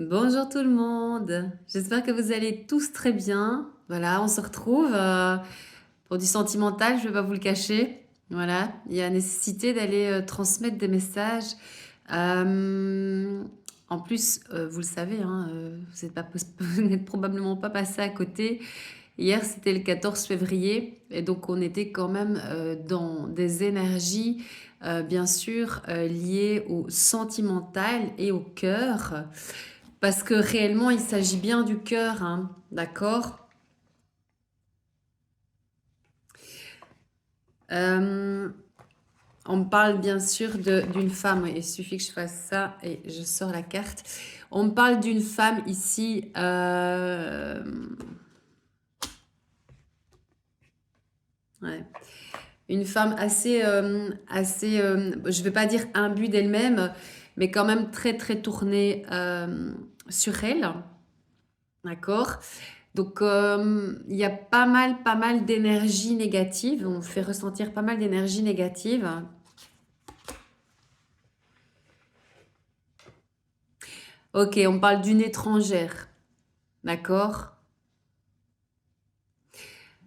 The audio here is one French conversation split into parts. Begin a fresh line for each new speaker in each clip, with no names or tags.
Bonjour tout le monde, j'espère que vous allez tous très bien. Voilà, on se retrouve pour du sentimental, je ne vais pas vous le cacher. Voilà, il y a nécessité d'aller transmettre des messages. Euh, En plus, vous le savez, hein, vous n'êtes pas, vous n'êtes probablement pas passé à côté. Hier, c'était le 14 février et donc on était quand même dans des énergies, bien sûr, liées au sentimental et au cœur. Parce que réellement, il s'agit bien du cœur, hein, d'accord? Euh, on me parle bien sûr d'une femme. Oui, il suffit que je fasse ça et je sors la carte. On me parle d'une femme ici. Ouais. Une femme je ne vais pas dire imbue d'elle-même, mais quand même très très tournée sur elle, d'accord? Donc, il y a pas mal d'énergie négative. On fait ressentir pas mal d'énergie négative. Ok, on parle d'une étrangère. D'accord?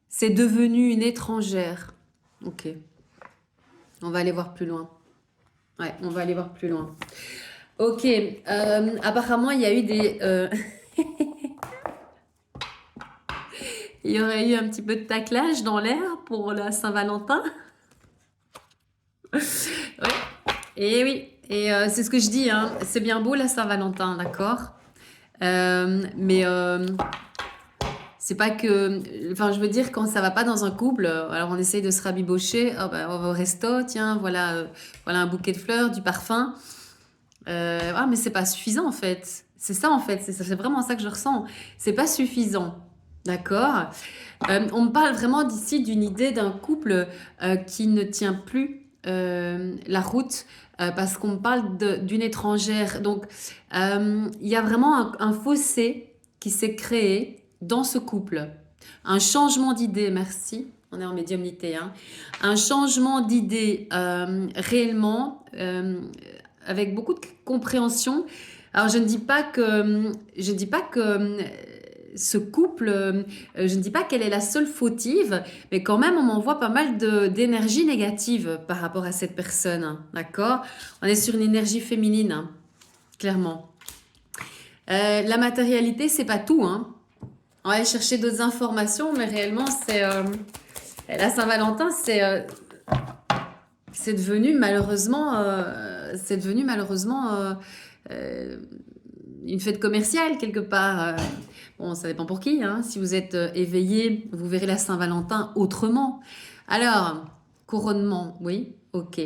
C'est devenu une étrangère. Ok, on va aller voir plus loin. Ouais, on va aller voir plus loin. Ok, apparemment, il y a eu il y aurait eu un petit peu de taclage dans l'air pour la Saint-Valentin. Ouais, et oui, et c'est ce que je dis, hein. C'est bien beau la Saint-Valentin, d'accord? Mais c'est pas que, enfin, je veux dire, quand ça va pas dans un couple, alors on essaye de se rabibocher, oh, bah, on va au resto, tiens, voilà un bouquet de fleurs, du parfum. Ah, mais c'est pas suffisant en fait. C'est ça en fait, c'est vraiment ça que je ressens. C'est pas suffisant, d'accord? On me parle vraiment d'ici d'une idée d'un couple qui ne tient plus la route parce qu'on me parle d'une étrangère. Donc, il y a vraiment un fossé qui s'est créé dans ce couple. Un changement d'idée, merci. On est en médiumnité, hein. Un changement d'idée réellement avec beaucoup de compréhension. Alors, je ne dis pas que ce couple, je ne dis pas qu'elle est la seule fautive, mais quand même, on m'envoie pas mal d'énergie négative par rapport à cette personne, hein, d'accord? On est sur une énergie féminine, hein, clairement. La matérialité, c'est pas tout, hein. On va aller chercher d'autres informations, mais réellement, la Saint-Valentin, c'est devenu malheureusement euh, une fête commerciale quelque part. Bon, ça dépend pour qui, hein. Si vous êtes éveillé, vous verrez la Saint-Valentin autrement. Alors, couronnement, oui, ok.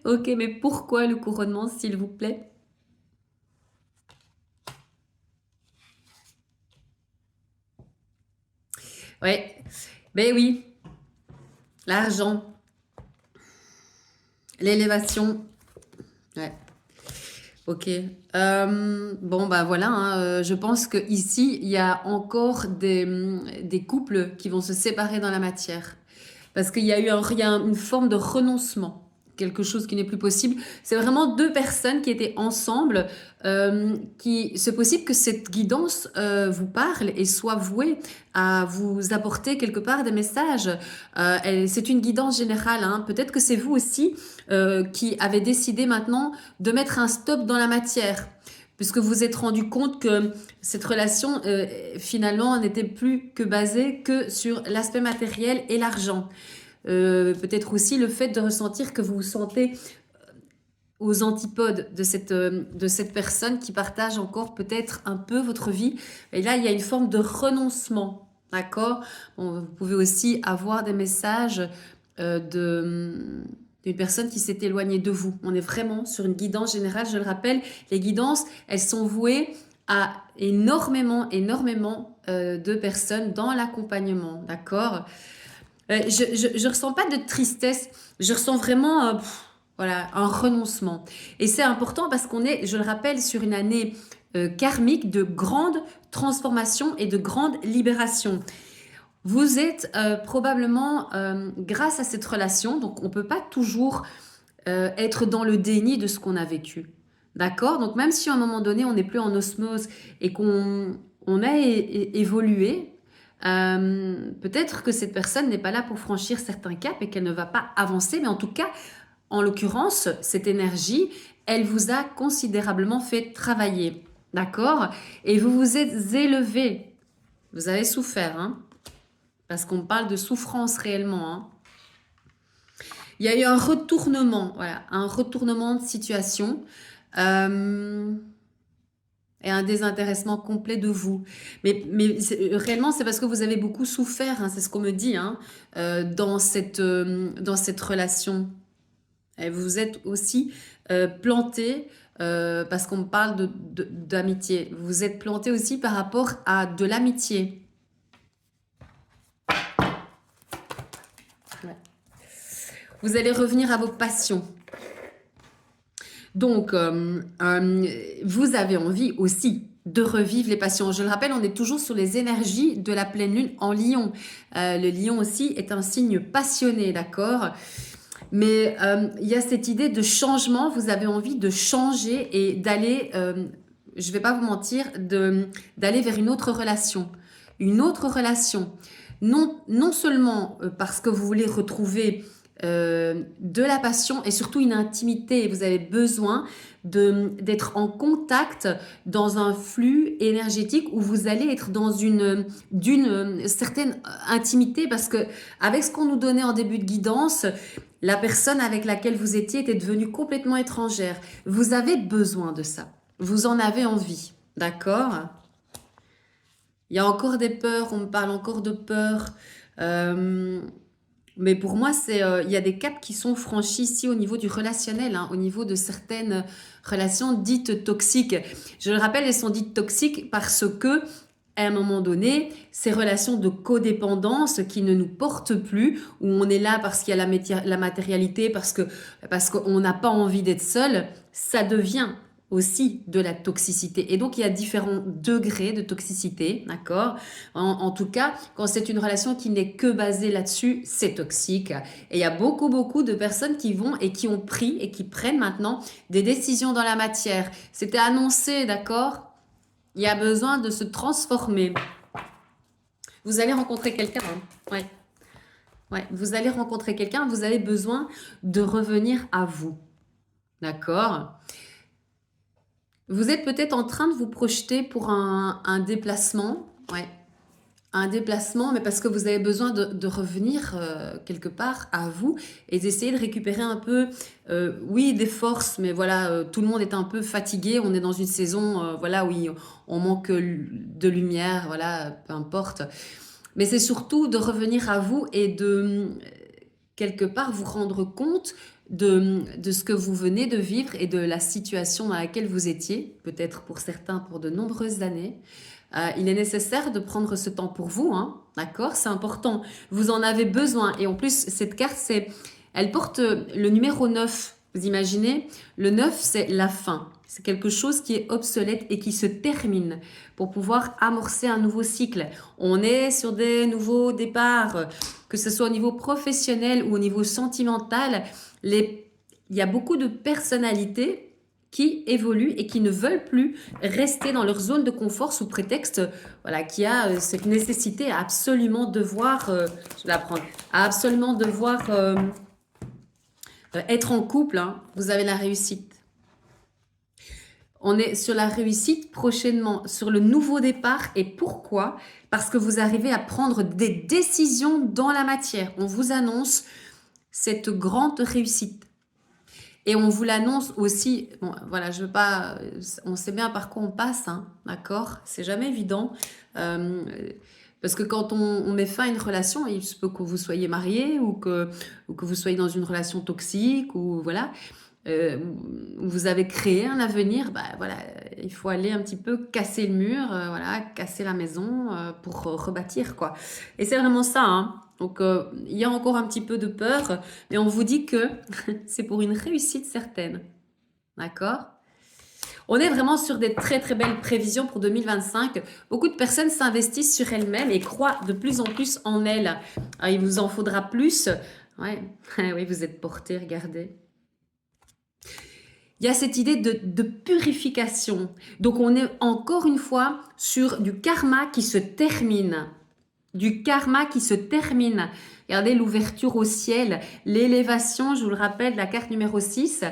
Ok, mais pourquoi le couronnement, s'il vous plaît? Ouais, ben oui, l'argent, l'élévation. Ouais, ok. Bon, bah voilà, hein, je pense que ici il y a encore des couples qui vont se séparer dans la matière. Parce qu'il y a eu il y a une forme de renoncement, quelque chose qui n'est plus possible. C'est vraiment deux personnes qui étaient ensemble, c'est possible que cette guidance vous parle et soit vouée à vous apporter quelque part des messages. C'est une guidance générale, hein. Peut-être que c'est vous aussi qui avez décidé maintenant de mettre un stop dans la matière puisque vous vous êtes rendu compte que cette relation, finalement, n'était plus que basée que sur l'aspect matériel et l'argent. Peut-être aussi le fait de ressentir que vous vous sentez aux antipodes de cette personne qui partage encore peut-être un peu votre vie. Et là, il y a une forme de renoncement. D'accord? Bon, vous pouvez aussi avoir des messages d'une personne qui s'est éloignée de vous. On est vraiment sur une guidance générale. Je le rappelle, les guidances, elles sont vouées à énormément de personnes dans l'accompagnement. D'accord? Je ressens pas de tristesse, je ressens vraiment voilà, un renoncement. Et c'est important parce qu'on est, je le rappelle, sur une année karmique de grande transformation et de grande libération. Vous êtes probablement, grâce à cette relation, donc on ne peut pas toujours être dans le déni de ce qu'on a vécu. D'accord? Donc même si à un moment donné, on n'est plus en osmose et qu'on a évolué, peut-être que cette personne n'est pas là pour franchir certains caps et qu'elle ne va pas avancer, mais en tout cas, en l'occurrence, cette énergie, elle vous a considérablement fait travailler. D'accord? Et vous vous êtes élevé. Vous avez souffert, hein? Parce qu'on parle de souffrance réellement, hein. Il y a eu un retournement, voilà, un retournement de situation et un désintéressement complet de vous. Mais réellement, c'est parce que vous avez beaucoup souffert, hein, c'est ce qu'on me dit, hein, dans cette relation. Et vous êtes aussi planté, parce qu'on parle d'amitié. Vous êtes planté aussi par rapport à de l'amitié. Ouais. Vous allez revenir à vos passions. Donc, vous avez envie aussi de revivre les passions. Je le rappelle, on est toujours sur les énergies de la pleine lune en Lion. Le Lion aussi est un signe passionné, d'accord? Mais il y a cette idée de changement. Vous avez envie de changer et d'aller, je ne vais pas vous mentir, d'aller vers une autre relation. Une autre relation. Non seulement parce que vous voulez retrouver de la passion et surtout une intimité. Vous avez besoin d'être en contact dans un flux énergétique où vous allez être dans d'une certaine intimité, parce que avec ce qu'on nous donnait en début de guidance, la personne avec laquelle vous étiez était devenue complètement étrangère. Vous avez besoin de ça. Vous en avez envie. D'accord? Il y a encore des peurs. On me parle encore de peurs. Mais pour moi, il y a des caps qui sont franchis ici au niveau du relationnel, hein, au niveau de certaines relations dites toxiques. Je le rappelle, elles sont dites toxiques parce que, à un moment donné, ces relations de codépendance qui ne nous portent plus, où on est là parce qu'il y a la matérialité, parce qu'on n'a pas envie d'être seul, ça devient aussi de la toxicité. Et donc, il y a différents degrés de toxicité, d'accord? En tout cas, quand c'est une relation qui n'est que basée là-dessus, c'est toxique. Et il y a beaucoup de personnes qui vont et qui ont pris et qui prennent maintenant des décisions dans la matière. C'était annoncé, d'accord? Il y a besoin de se transformer. Vous allez rencontrer quelqu'un, hein? Ouais. Ouais, vous allez rencontrer quelqu'un, vous avez besoin de revenir à vous. D'accord? Vous êtes peut-être en train de vous projeter pour un déplacement, ouais, un déplacement, mais parce que vous avez besoin de revenir quelque part à vous et d'essayer de récupérer un peu, oui, des forces, mais voilà, tout le monde est un peu fatigué, on est dans une saison, voilà, où on manque de lumière, voilà, peu importe. Mais c'est surtout de revenir à vous et de, quelque part, vous rendre compte de ce que vous venez de vivre et de la situation dans laquelle vous étiez, peut-être pour certains pour de nombreuses années. Il est nécessaire de prendre ce temps pour vous, hein, d'accord? C'est important. Vous en avez besoin. Et en plus, cette carte, elle porte le numéro 9. Vous imaginez? Le 9, c'est la fin. C'est quelque chose qui est obsolète et qui se termine pour pouvoir amorcer un nouveau cycle. On est sur des nouveaux départs, que ce soit au niveau professionnel ou au niveau sentimental. Il y a beaucoup de personnalités qui évoluent et qui ne veulent plus rester dans leur zone de confort sous prétexte, voilà, qu'il y a cette nécessité à absolument devoir, je vais la prendre, à absolument devoir être en couple, hein. Vous avez la réussite. On est sur la réussite prochainement, sur le nouveau départ. Et pourquoi? Parce que vous arrivez à prendre des décisions dans la matière. On vous annonce cette grande réussite. Et on vous l'annonce aussi, bon, voilà, je veux pas, on sait bien par quoi on passe, hein, d'accord? C'est jamais évident. Parce que quand on met fin à une relation, il se peut que vous soyez marié ou que vous soyez dans une relation toxique ou voilà, vous avez créé un avenir, bah voilà, il faut aller un petit peu casser le mur, voilà, casser la maison pour rebâtir quoi. Et c'est vraiment ça, hein. Donc il y a encore un petit peu de peur, mais on vous dit que c'est pour une réussite certaine, d'accord? On est vraiment sur des très très belles prévisions pour 2025. Beaucoup de personnes s'investissent sur elles-mêmes et croient de plus en plus en elles. Il vous en faudra plus. Ouais, oui, vous êtes porté, regardez. il y a cette idée de purification. Donc, on est encore une fois sur du karma qui se termine. Du karma qui se termine. Regardez l'ouverture au ciel, l'élévation, je vous le rappelle, la carte numéro 6.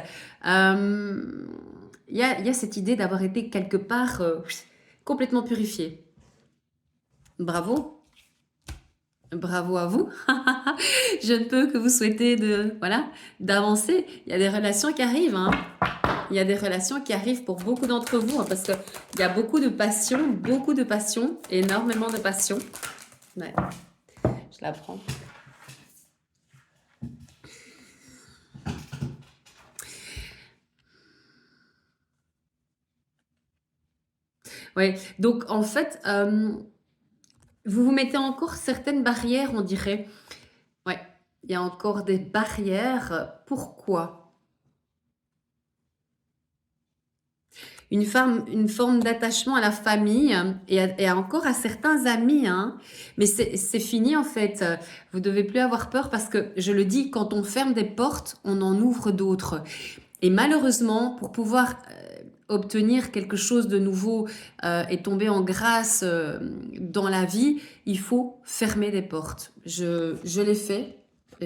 Il y a cette idée d'avoir été quelque part complètement purifié. Bravo. Bravo à vous. Je ne peux que vous souhaiter d'avancer. Il y a des relations qui arrivent. Hein. Il y a des relations qui arrivent pour beaucoup d'entre vous hein, parce qu'il y a beaucoup de passion, énormément de passion. Ouais. Je la prends. Oui, donc en fait, vous vous mettez encore certaines barrières, on dirait. Ouais, il y a encore des barrières. Pourquoi? Une forme d'attachement à la famille et encore à certains amis. Hein. Mais c'est fini en fait. Vous devez plus avoir peur parce que, je le dis, quand on ferme des portes, on en ouvre d'autres. Et malheureusement, pour pouvoir obtenir quelque chose de nouveau et tomber en grâce dans la vie, il faut fermer des portes. Je l'ai fait.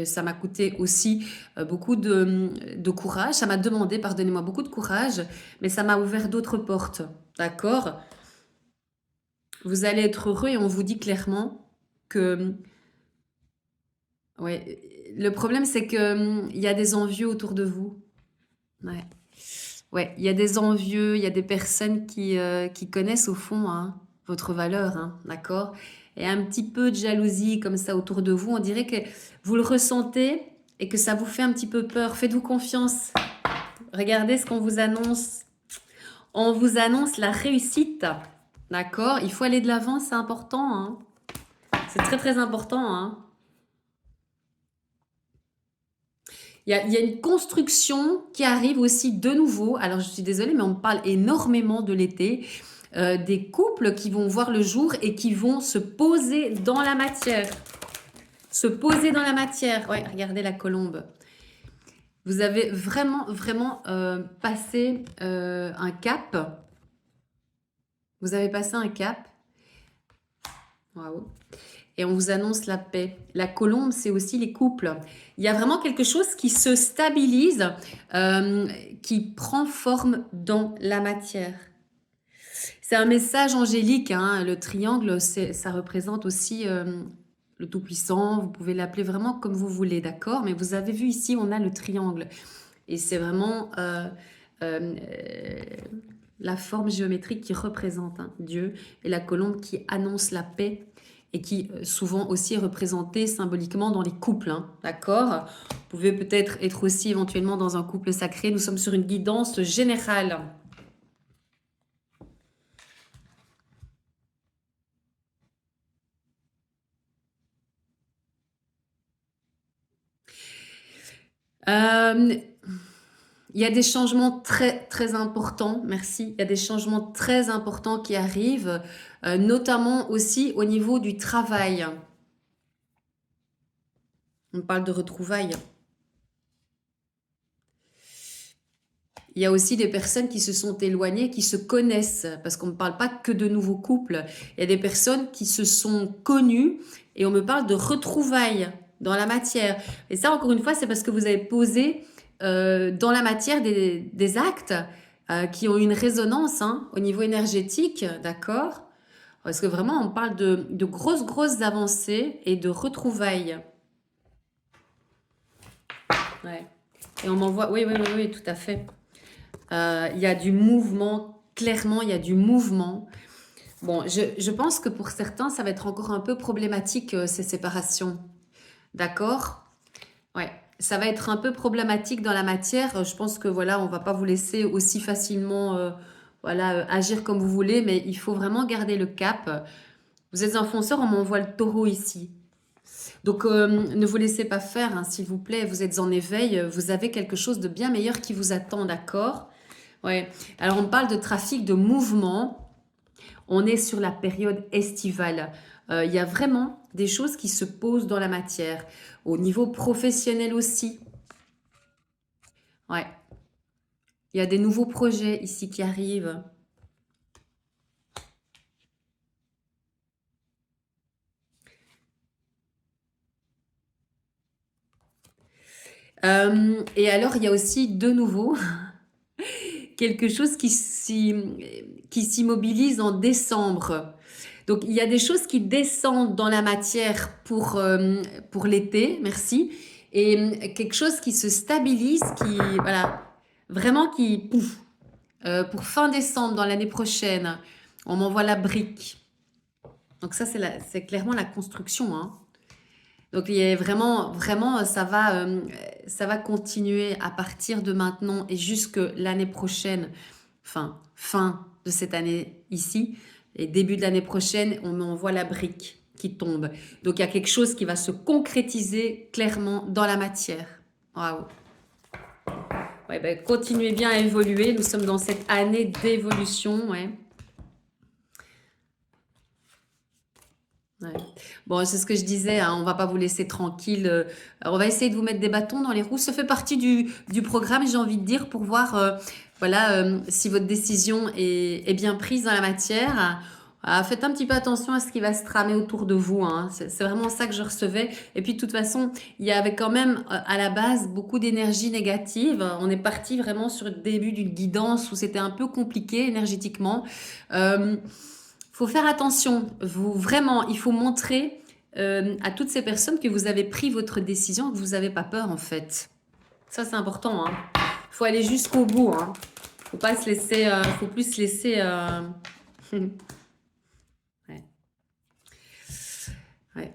Ça m'a coûté aussi beaucoup de courage. Ça m'a demandé, pardonnez-moi, beaucoup de courage, mais ça m'a ouvert d'autres portes. D'accord? Vous allez être heureux et on vous dit clairement que... Ouais, le problème, c'est qu'il y a des envieux autour de vous. Ouais. Ouais, il y a des envieux, il y a des personnes qui connaissent au fond hein, votre valeur, hein, d'accord? Et un petit peu de jalousie comme ça autour de vous, on dirait que vous le ressentez et que ça vous fait un petit peu peur. Faites-vous confiance. Regardez ce qu'on vous annonce. On vous annonce la réussite, d'accord? Il faut aller de l'avant, c'est important. Hein. C'est très très important. Hein. Il y a une construction qui arrive aussi de nouveau. Alors, je suis désolée, mais on parle énormément de l'été. Des couples qui vont voir le jour et qui vont se poser dans la matière. Se poser dans la matière. Ouais, regardez la colombe. Vous avez vraiment passé un cap. Vous avez passé un cap. Waouh. Et on vous annonce la paix. La colombe, c'est aussi les couples. Il y a vraiment quelque chose qui se stabilise, qui prend forme dans la matière. C'est un message angélique. Hein. Le triangle, ça représente aussi le Tout-Puissant. Vous pouvez l'appeler vraiment comme vous voulez, d'accord? Mais vous avez vu ici, on a le triangle. Et c'est vraiment la forme géométrique qui représente hein, Dieu et la colombe qui annonce la paix et qui souvent aussi est représentée symboliquement dans les couples, hein, d'accord? Vous pouvez peut-être être aussi éventuellement dans un couple sacré. Nous sommes sur une guidance générale. Il y a des changements très, très importants, merci. Il y a des changements très importants qui arrivent, notamment aussi au niveau du travail. On parle de retrouvailles. Il y a aussi des personnes qui se sont éloignées, qui se connaissent, parce qu'on ne parle pas que de nouveaux couples. Il y a des personnes qui se sont connues et on me parle de retrouvailles dans la matière. Et ça, encore une fois, c'est parce que vous avez posé dans la matière des actes qui ont une résonance hein, au niveau énergétique, d'accord? Parce que vraiment, on parle de grosses avancées et de retrouvailles. Ouais. Et on m'envoie... Oui, tout à fait. Il y a du mouvement, clairement, il y a du mouvement. Bon, je pense que pour certains, ça va être encore un peu problématique, ces séparations. D'accord? Ouais, ça va être un peu problématique dans la matière. Je pense que voilà, on va pas vous laisser aussi facilement agir comme vous voulez, mais il faut vraiment garder le cap. Vous êtes un fonceur, on m'envoie le taureau ici. Donc, ne vous laissez pas faire, hein, s'il vous plaît. Vous êtes en éveil, vous avez quelque chose de bien meilleur qui vous attend, d'accord? Ouais. Alors, on parle de trafic, de mouvement. On est sur la période estivale. Il y a vraiment des choses qui se posent dans la matière. Au niveau professionnel aussi. Ouais. Il y a des nouveaux projets ici qui arrivent. Et alors, il y a aussi de nouveau quelque chose qui s'immobilise en décembre. Donc, il y a des choses qui descendent dans la matière pour l'été, merci, et quelque chose qui se stabilise, qui, voilà, vraiment qui, pouf, pour fin décembre, dans l'année prochaine, on m'envoie la brique. Donc ça, c'est clairement la construction, hein. Donc, il y a vraiment, vraiment, ça va continuer à partir de maintenant et jusque l'année prochaine, fin de cette année ici, et début de l'année prochaine, on m'envoie la brique qui tombe. Donc, il y a quelque chose qui va se concrétiser clairement dans la matière. Waouh! Ouais, ben, continuez bien à évoluer. Nous sommes dans cette année d'évolution, ouais. Ouais. Bon, c'est ce que je disais, hein, on va pas vous laisser tranquille. On va essayer de vous mettre des bâtons dans les roues. Ça fait partie du programme, j'ai envie de dire, pour voir voilà, si votre décision est bien prise dans la matière. Faites un petit peu attention à ce qui va se tramer autour de vous, hein. C'est vraiment ça que je recevais. Et puis, de toute façon, il y avait quand même à la base beaucoup d'énergie négative. On est parti vraiment sur le début d'une guidance où c'était un peu compliqué énergétiquement. Faut faire attention. Vraiment, il faut montrer à toutes ces personnes que vous avez pris votre décision, que vous n'avez pas peur en fait. Ça, c'est important, hein. Faut aller jusqu'au bout, hein. Faut pas se laisser, faut plus se laisser. Ouais. Ouais.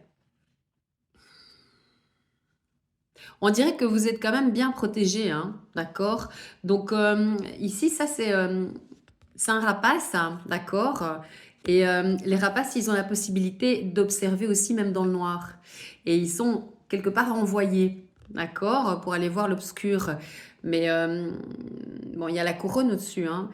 On dirait que vous êtes quand même bien protégé, hein, d'accord? Donc ici, ça c'est un rapace, hein, d'accord? Et les rapaces, ils ont la possibilité d'observer aussi même dans le noir. Et ils sont quelque part envoyés, d'accord? Pour aller voir l'obscur. Mais bon, il y a la couronne au-dessus, hein.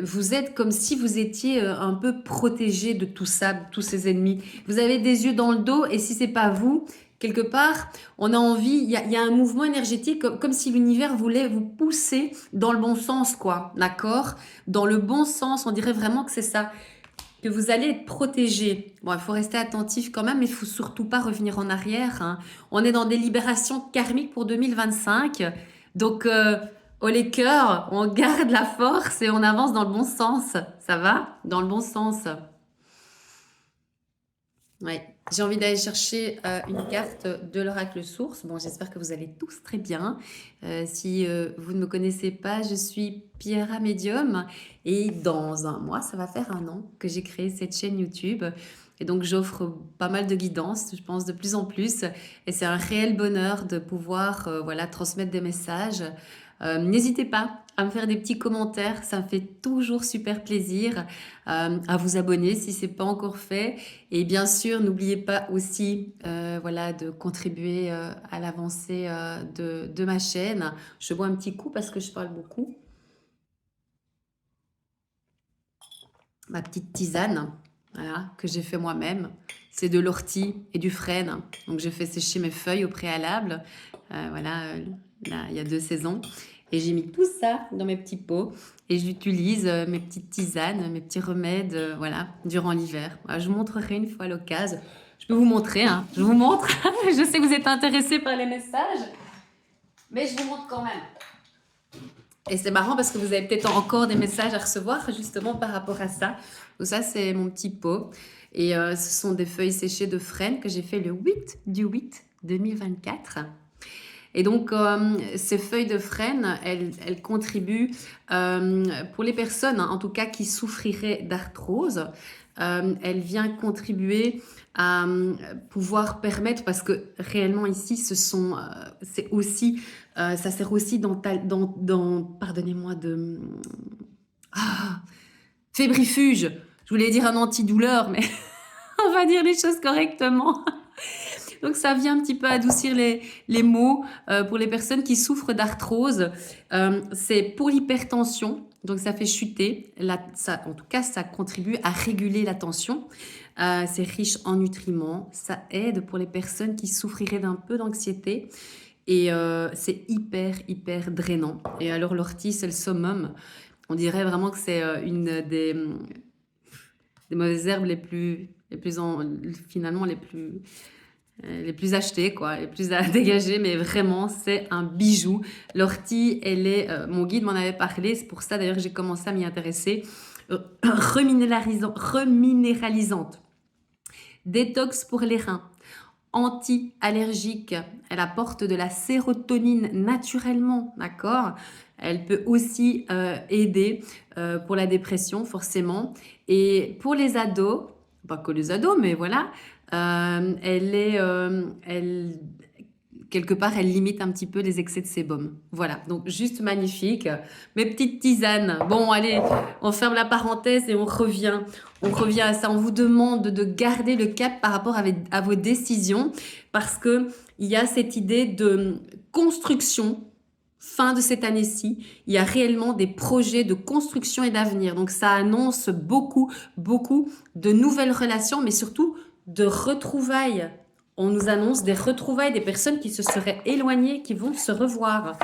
Vous êtes comme si vous étiez un peu protégé de tout ça, de tous ces ennemis. Vous avez des yeux dans le dos et si c'est pas vous, quelque part, on a envie, il y a un mouvement énergétique comme si l'univers voulait vous pousser dans le bon sens, quoi, d'accord? Dans le bon sens, on dirait vraiment que c'est ça, que vous allez être protégé. Bon, il faut rester attentif quand même, mais il faut surtout pas revenir en arrière, hein. On est dans des libérations karmiques pour 2025, donc oh les cœurs, on garde la force et on avance dans le bon sens. Ça va? Dans le bon sens. Ouais, j'ai envie d'aller chercher une carte de l'oracle source. Bon, j'espère que vous allez tous très bien. Si vous ne me connaissez pas, je suis Pierra Medium et dans un mois, ça va faire 1 an que j'ai créé cette chaîne YouTube. Et donc, j'offre pas mal de guidance, je pense de plus en plus. Et c'est un réel bonheur de pouvoir voilà, transmettre des messages. N'hésitez pas à me faire des petits commentaires, ça me fait toujours super plaisir. À vous abonner si ce n'est pas encore fait. Et bien sûr, n'oubliez pas aussi voilà, de contribuer à l'avancée de ma chaîne. Je bois un petit coup parce que je parle beaucoup. Ma petite tisane, voilà, que j'ai fait moi-même. C'est de l'ortie et du frêne. Donc, j'ai fait sécher mes feuilles au préalable. Voilà, là, il y a 2 saisons. Et j'ai mis tout ça dans mes petits pots. Et j'utilise mes petites tisanes, mes petits remèdes, voilà, durant l'hiver. Voilà, je vous montrerai une fois à l'occasion. Je peux vous montrer, hein. Je vous montre. Je sais que vous êtes intéressés par les messages. Mais je vous montre quand même. Et c'est marrant parce que vous avez peut-être encore des messages à recevoir justement par rapport à ça. Donc ça, c'est mon petit pot. Et ce sont des feuilles séchées de frêne que j'ai fait le 8/8/2024. Et donc, ces feuilles de frêne, elles contribuent, pour les personnes, hein, en tout cas, qui souffriraient d'arthrose, elle vient contribuer à pouvoir permettre, parce que réellement ici, c'est aussi, ça sert aussi pardonnez-moi fébrifuge. Je voulais dire un antidouleur, mais on va dire les choses correctement. Donc, ça vient un petit peu adoucir les maux pour les personnes qui souffrent d'arthrose. C'est pour l'hypertension, donc ça fait chuter. En tout cas, ça contribue à réguler la tension. C'est riche en nutriments. Ça aide pour les personnes qui souffriraient d'un peu d'anxiété. Et c'est hyper, hyper drainant. Et alors l'ortie, c'est le summum. On dirait vraiment que c'est une des mauvaises herbes finalement les plus achetées, quoi, les plus à dégager, mais vraiment, c'est un bijou. L'ortie, mon guide m'en avait parlé, c'est pour ça d'ailleurs que j'ai commencé à m'y intéresser. Reminéralisante, détox pour les reins, anti-allergique, elle apporte de la sérotonine naturellement, d'accord? Elle peut aussi aider pour la dépression, forcément. Et pour les ados, pas que les ados, mais voilà, quelque part, elle limite un petit peu les excès de sébum. Voilà, donc juste magnifique. Mes petites tisanes. Bon, allez, on ferme la parenthèse et on revient. On revient à ça. On vous demande de garder le cap par rapport à vos décisions parce que il y a cette idée de construction. Fin de cette année-ci, il y a réellement des projets de construction et d'avenir. Donc ça annonce beaucoup, beaucoup de nouvelles relations, mais surtout de retrouvailles. On nous annonce des retrouvailles, des personnes qui se seraient éloignées, qui vont se revoir.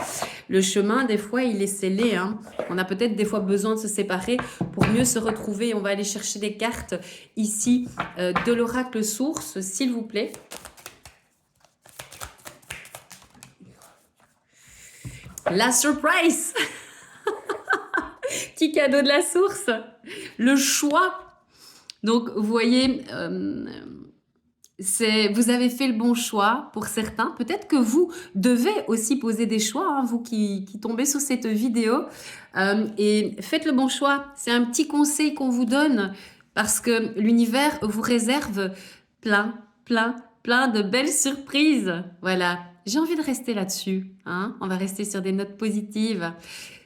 Le chemin, des fois, il est scellé. Hein. On a peut-être des fois besoin de se séparer pour mieux se retrouver. On va aller chercher des cartes ici de l'oracle source, s'il vous plaît. La surprise. Petit cadeau de la source. Le choix. Donc, vous voyez, vous avez fait le bon choix pour certains. Peut-être que vous devez aussi poser des choix, hein, vous qui tombez sur cette vidéo. Et faites le bon choix. C'est un petit conseil qu'on vous donne parce que l'univers vous réserve plein, plein, plein de belles surprises. Voilà. J'ai envie de rester là-dessus. Hein. On va rester sur des notes positives.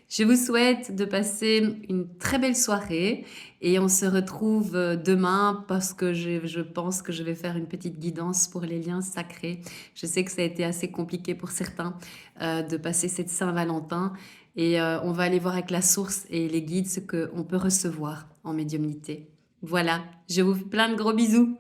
Je vous souhaite de passer une très belle soirée et on se retrouve demain parce que je pense que je vais faire une petite guidance pour les liens sacrés. Je sais que ça a été assez compliqué pour certains de passer cette Saint-Valentin et on va aller voir avec la source et les guides ce qu'on peut recevoir en médiumnité. Voilà, je vous fais plein de gros bisous.